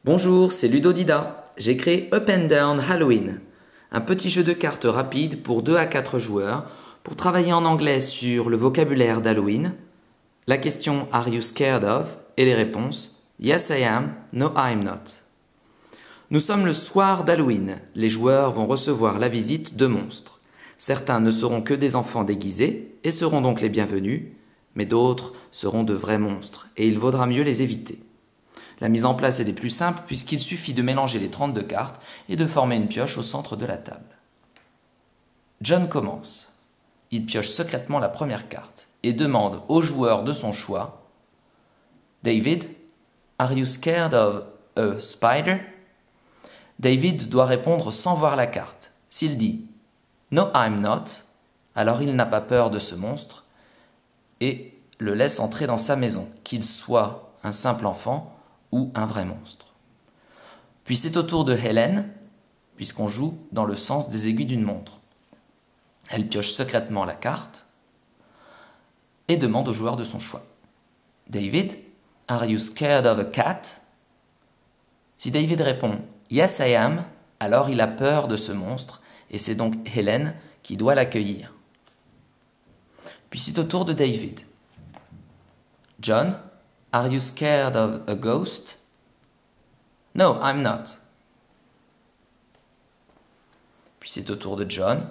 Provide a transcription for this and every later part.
Bonjour, c'est Ludodida. J'ai créé Up and Down Halloween, un petit jeu de cartes rapide pour 2 à 4 joueurs pour travailler en anglais sur le vocabulaire d'Halloween, la question Are you scared of et les réponses Yes I am, No I'm not. Nous sommes le soir d'Halloween. Les joueurs vont recevoir la visite de monstres. Certains ne seront que des enfants déguisés et seront donc les bienvenus, mais d'autres seront de vrais monstres et il vaudra mieux les éviter. La mise en place est des plus simples puisqu'il suffit de mélanger les 32 cartes et de former une pioche au centre de la table. John commence. Il pioche secrètement la première carte et demande au joueur de son choix David, are you scared of a spider? David doit répondre sans voir la carte. S'il dit No, I'm not, alors il n'a pas peur de ce monstre et le laisse entrer dans sa maison, qu'il soit un simple enfant ou un vrai monstre. Puis c'est au tour de Hélène, puisqu'on joue dans le sens des aiguilles d'une montre. Elle pioche secrètement la carte et demande au joueur de son choix. David, are you scared of a cat? Si David répond Yes I am, alors il a peur de ce monstre et c'est donc Hélène qui doit l'accueillir. Puis c'est au tour de David. John, are you scared of a ghost? No, I'm not. Puis c'est au tour de John.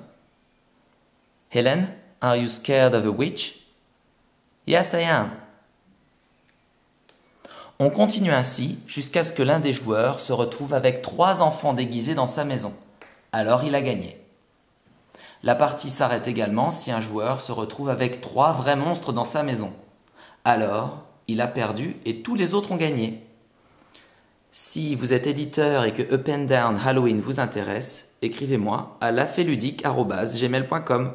Helen, are you scared of a witch? Yes, I am. On continue ainsi jusqu'à ce que l'un des joueurs se retrouve avec 3 enfants déguisés dans sa maison. Alors il a gagné. La partie s'arrête également si un joueur se retrouve avec 3 vrais monstres dans sa maison. Alors, il a perdu et tous les autres ont gagné. Si vous êtes éditeur et que Up and Down Halloween vous intéresse, écrivez-moi à lafeludique@gmail.com.